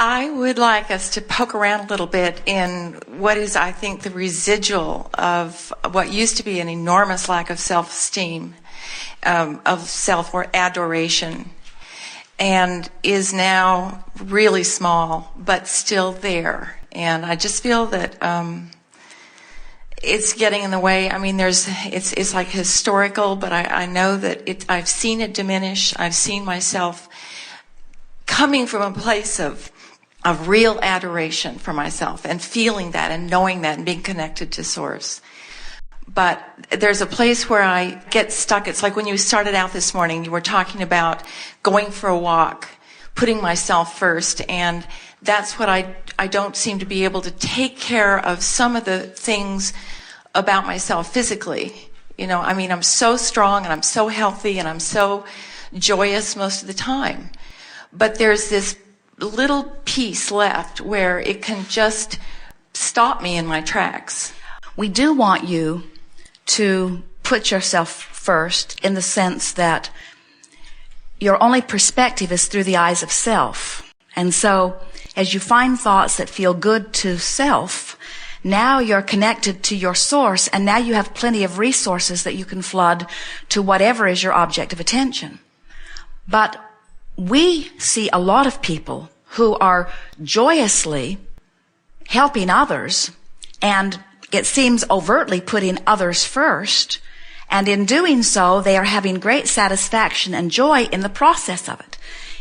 I would like us to poke around a little bit in what is, I think, the residual of what used to be an enormous lack of self-esteem, of self or adoration, and is now really small, but still there. And I just feel that it's getting in the way. I mean, it's like historical, but I know that I've seen it diminish. I've seen myself coming from a place of real adoration for myself and feeling that and knowing that and being connected to Source. But there's a place where I get stuck. It's like when you started out this morning, you were talking about going for a walk, putting myself first, and that's what I don't seem to be able to take care of some of the things about myself physically. You know, I mean, I'm so strong and I'm so healthy and I'm so joyous most of the time. But there's this little piece left where it can just stop me in my tracks. We do want you to put yourself first in the sense that your only perspective is through the eyes of self. And so as you find thoughts that feel good to self, now you're connected to your source, and now you have plenty of resources that you can flood to whatever is your object of attention. But we see a lot of people who are joyously helping others, and it seems overtly putting others first, and in doing so, they are having great satisfaction and joy in the process of it.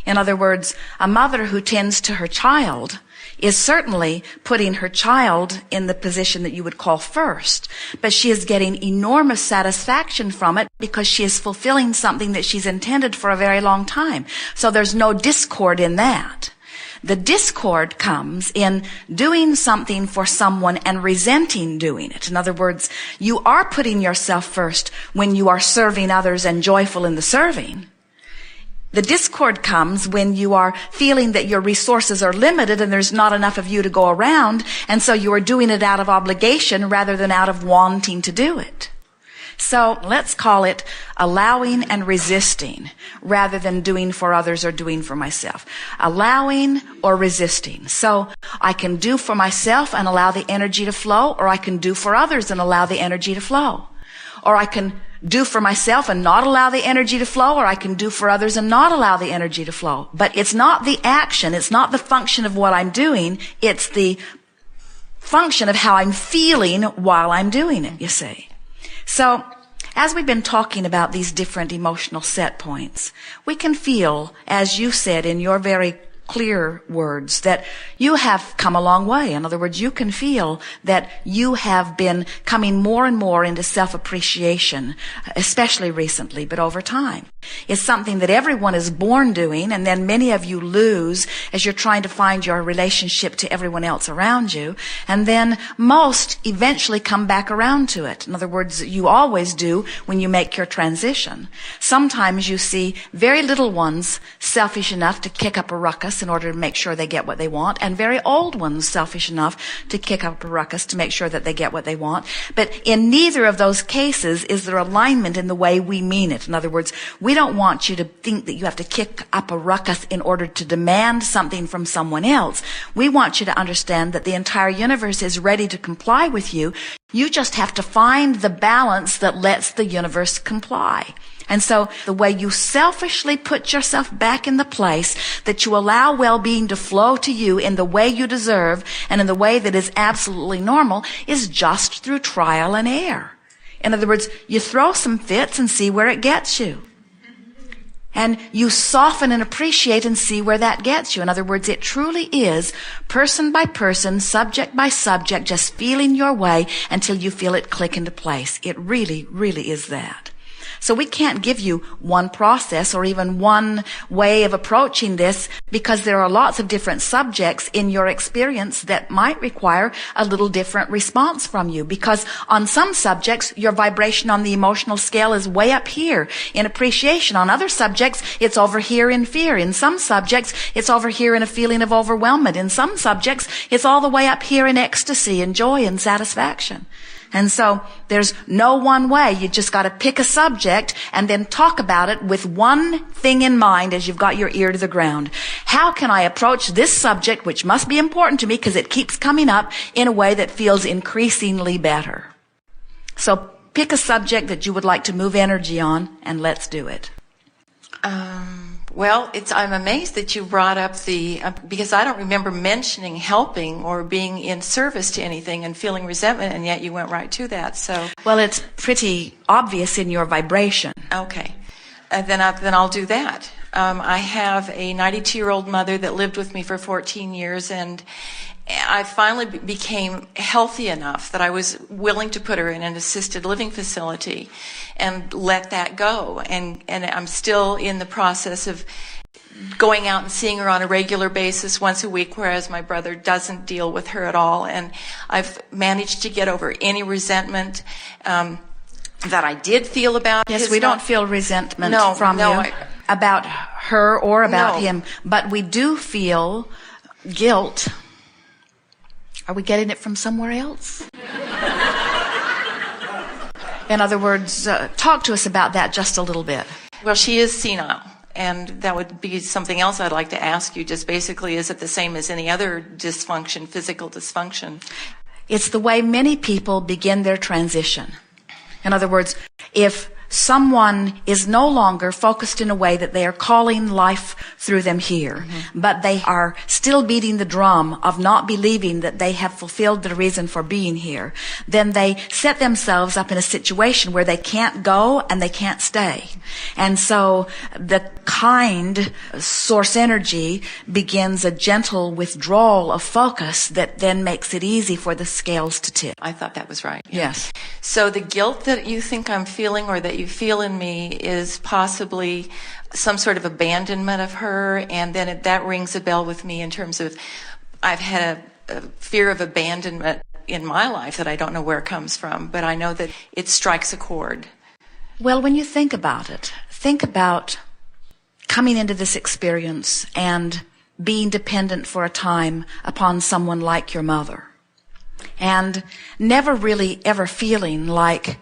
In other words, a mother who tends to her child is certainly putting her child in the position that you would call first, but she is getting enormous satisfaction from it because she is fulfilling something that she's intended for a very long time. So there's no discord in that. The discord comes in doing something for someone and resenting doing it. In other words, you are putting yourself first when you are serving others and joyful in the serving. The discord comes when you are feeling that your resources are limited and there's not enough of you to go around, and so you are doing it out of obligation rather than out of wanting to do it. So let's call it allowing and resisting rather than doing for others or doing for myself. Allowing or resisting. So I can do for myself and allow the energy to flow, or I can do for others and allow the energy to flow. Or I can do for myself and not allow the energy to flow, or I can do for others and not allow the energy to flow. But it's not the action, it's not the function of what I'm doing, it's the function of how I'm feeling while I'm doing it, you see. So, as we've been talking about these different emotional set points, we can feel, as you said in your very clear words, that you have come a long way. In other words, you can feel that you have been coming more and more into self-appreciation, especially recently, but over time. It's something that everyone is born doing, and then many of you lose as you're trying to find your relationship to everyone else around you, and then most eventually come back around to it. In other words, you always do when you make your transition. Sometimes you see very little ones selfish enough to kick up a ruckus in order to make sure they get what they want, and very old ones selfish enough to kick up a ruckus to make sure that they get what they want. But in neither of those cases is there alignment in the way we mean it. In other words, we don't want you to think that you have to kick up a ruckus in order to demand something from someone else. We want you to understand that the entire universe is ready to comply with you. You just have to find the balance that lets the universe comply. And so the way you selfishly put yourself back in the place that you allow well-being to flow to you in the way you deserve and in the way that is absolutely normal is just through trial and error. In other words, you throw some fits and see where it gets you. And you soften and appreciate and see where that gets you. In other words, it truly is person by person, subject by subject, just feeling your way until you feel it click into place. It really, really is that. So we can't give you one process or even one way of approaching this, because there are lots of different subjects in your experience that might require a little different response from you. Because on some subjects, your vibration on the emotional scale is way up here in appreciation. On other subjects, it's over here in fear. In some subjects, it's over here in a feeling of overwhelmment. In some subjects, it's all the way up here in ecstasy and joy and satisfaction. And so there's no one way. You just got to pick a subject and then talk about it with one thing in mind as you've got your ear to the ground. How can I approach this subject, which must be important to me because it keeps coming up, in a way that feels increasingly better? So pick a subject that you would like to move energy on, and let's do it. Well, I'm amazed that you brought up because I don't remember mentioning helping or being in service to anything and feeling resentment, and yet you went right to that. So, well, it's pretty obvious in your vibration. Okay, then I'll do that. I have a 92-year-old mother that lived with me for 14 years, and I finally became healthy enough that I was willing to put her in an assisted living facility and let that go. And I'm still in the process of going out and seeing her on a regular basis once a week, whereas my brother doesn't deal with her at all. And I've managed to get over any resentment that I did feel about his. Yes, we don't feel resentment from you about her or about him, but we do feel guilt. Are we getting it from somewhere else? In other words, talk to us about that just a little bit. Well, she is senile, and that would be something else I'd like to ask you. Just basically, is it the same as any other dysfunction, physical dysfunction? It's the way many people begin their transition. In other words, if someone is no longer focused in a way that they are calling life through them here, but they are still beating the drum of not believing that they have fulfilled the reason for being here, then they set themselves up in a situation where they can't go and they can't stay. And so the kind source energy begins a gentle withdrawal of focus that then makes it easy for the scales to tip. I thought that was right. Yes. So the guilt that you think I'm feeling, or that you feel in me, is possibly some sort of abandonment of her, and then that rings a bell with me in terms of I've had a fear of abandonment in my life that I don't know where it comes from, but I know that it strikes a chord. Well, when you think about it, think about coming into this experience and being dependent for a time upon someone like your mother, and never really ever feeling like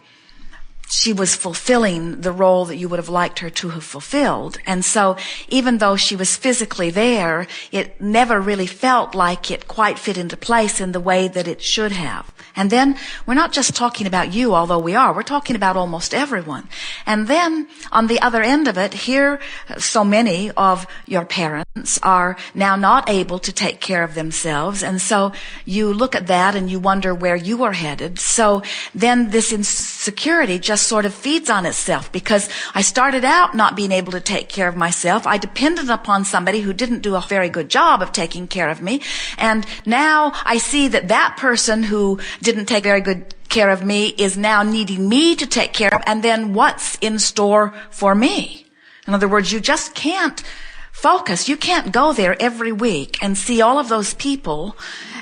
she was fulfilling the role that you would have liked her to have fulfilled. And so even though she was physically there, it never really felt like it quite fit into place in the way that it should have. And then we're not just talking about you, although we're talking about almost everyone. And then on the other end of it, here so many of your parents are now not able to take care of themselves. And so you look at that and you wonder where you are headed. So then this insecurity just sort of feeds on itself, because I started out not being able to take care of myself. I depended upon somebody who didn't do a very good job of taking care of me. And now I see that person who didn't take very good care of me is now needing me to take care of, and then what's in store for me? In other words, you just can't focus. You can't go there every week and see all of those people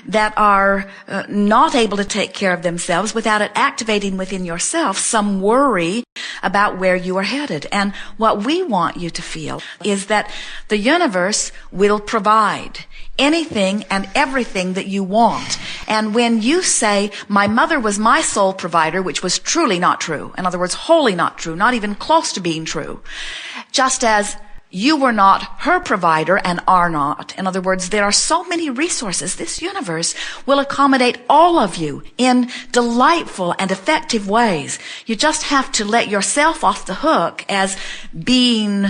that are not able to take care of themselves without it activating within yourself some worry about where you are headed. And what we want you to feel is that the universe will provide anything and everything that you want. And when you say, my mother was my sole provider, which was truly not true, in other words, wholly not true, not even close to being true, just as you were not her provider and are not. In other words, there are so many resources. This universe will accommodate all of you in delightful and effective ways. You just have to let yourself off the hook as being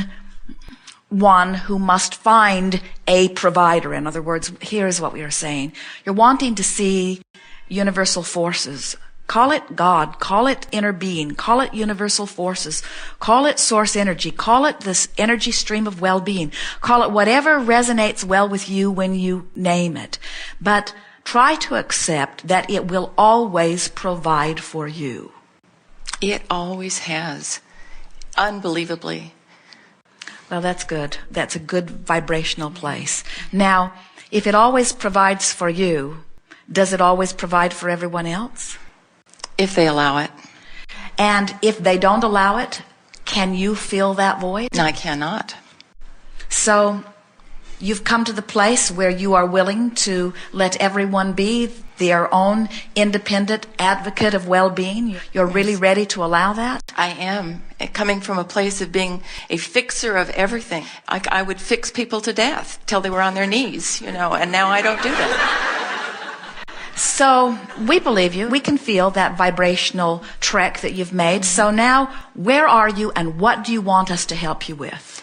one who must find a provider. In other words, here's what we are saying. You're wanting to see universal forces. Call it God, call it inner being, call it universal forces, call it source energy, call it this energy stream of well-being, call it whatever resonates well with you when you name it. But try to accept that it will always provide for you. It always has. Unbelievably. Well, that's good. That's a good vibrational place. Now, if it always provides for you, does it always provide for everyone else? If they allow it. And if they don't allow it, can you fill that void? I cannot. So you've come to the place where you are willing to let everyone be their own independent advocate of well-being? You're really ready to allow that? I am. Coming from a place of being a fixer of everything. I would fix people to death till they were on their knees, and now I don't do that. So we believe you. We can feel that vibrational trek that you've made. So now, where are you and what do you want us to help you with?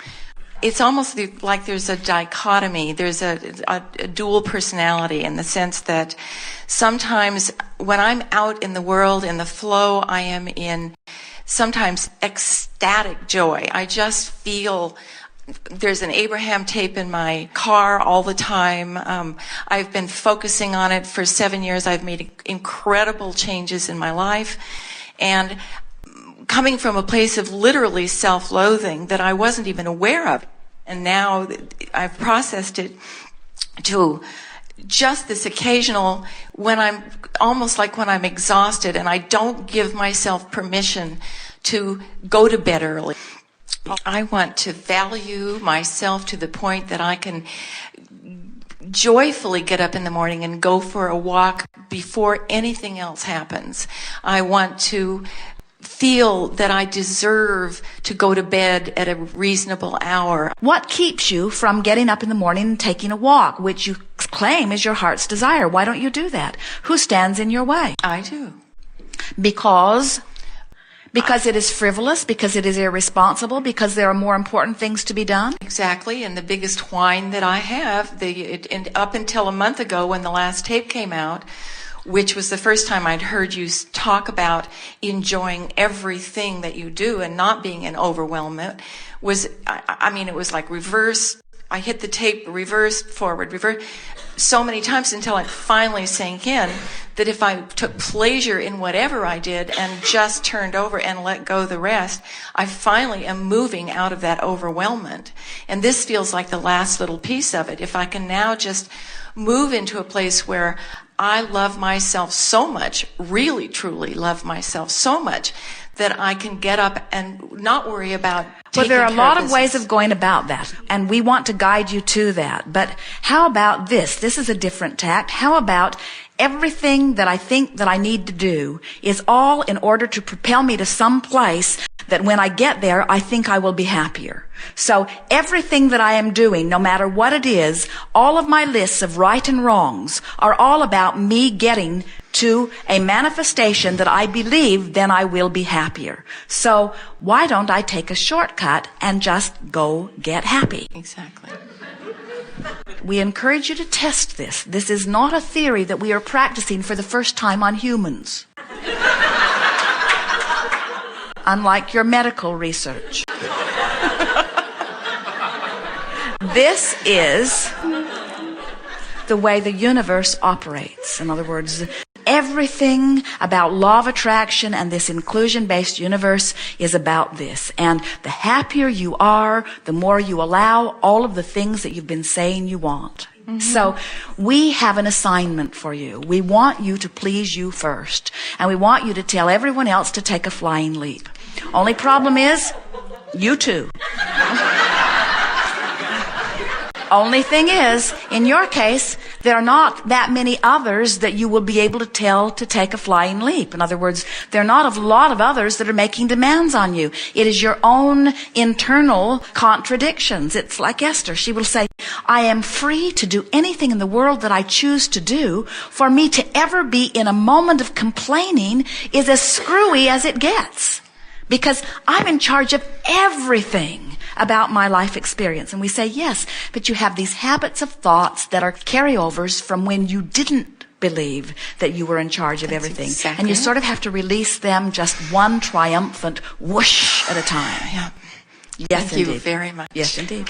It's almost like there's a dichotomy. There's a dual personality in the sense that sometimes when I'm out in the world, in the flow, I am in sometimes ecstatic joy. I just feel there's an Abraham tape in my car all the time. I've been focusing on it for 7 years. I've made incredible changes in my life. And coming from a place of literally self-loathing that I wasn't even aware of. And now I've processed it to just this occasional, when I'm almost like when I'm exhausted and I don't give myself permission to go to bed early. I want to value myself to the point that I can joyfully get up in the morning and go for a walk before anything else happens. I want to feel that I deserve to go to bed at a reasonable hour. What keeps you from getting up in the morning and taking a walk, which you claim is your heart's desire? Why don't you do that? Who stands in your way? I do. Because it is frivolous, because it is irresponsible, because there are more important things to be done? Exactly, and the biggest whine that I have, up until a month ago when the last tape came out, which was the first time I'd heard you talk about enjoying everything that you do and not being in overwhelmment, was, it was like reverse. I hit the tape, reverse, forward, reverse, so many times until it finally sank in that if I took pleasure in whatever I did and just turned over and let go the rest, I finally am moving out of that overwhelmment. And this feels like the last little piece of it. If I can now just move into a place where I love myself so much, really, truly love myself so much, that I can get up and not worry about taking there are a lot of this. ways of going about that, and we want to guide you to that. But how about this? This is a different tact. How about everything that I think that I need to do is all in order to propel me to some place that when I get there, I think I will be happier. So everything that I am doing, no matter what it is, all of my lists of right and wrongs are all about me getting to a manifestation that I believe then I will be happier. So why don't I take a shortcut and just go get happy? Exactly. We encourage you to test this. This is not a theory that we are practicing for the first time on humans. Unlike your medical research. This is the way the universe operates. In other words, everything about law of attraction and this inclusion-based universe is about this. And the happier you are, the more you allow all of the things that you've been saying you want. Mm-hmm. So we have an assignment for you. We want you to please you first. And we want you to tell everyone else to take a flying leap. Only problem is, you too. Only thing is, in your case, there are not that many others that you will be able to tell to take a flying leap. In other words, there are not a lot of others that are making demands on you. It is your own internal contradictions. It's like Esther. She will say, I am free to do anything in the world that I choose to do. For me to ever be in a moment of complaining is as screwy as it gets. Because I'm in charge of everything about my life experience. And we say, yes, but you have these habits of thoughts that are carryovers from when you didn't believe that you were in charge of everything. Exactly. And you sort of have to release them just one triumphant whoosh at a time. Yeah. Yes, Thank indeed. you very much. Yes, indeed.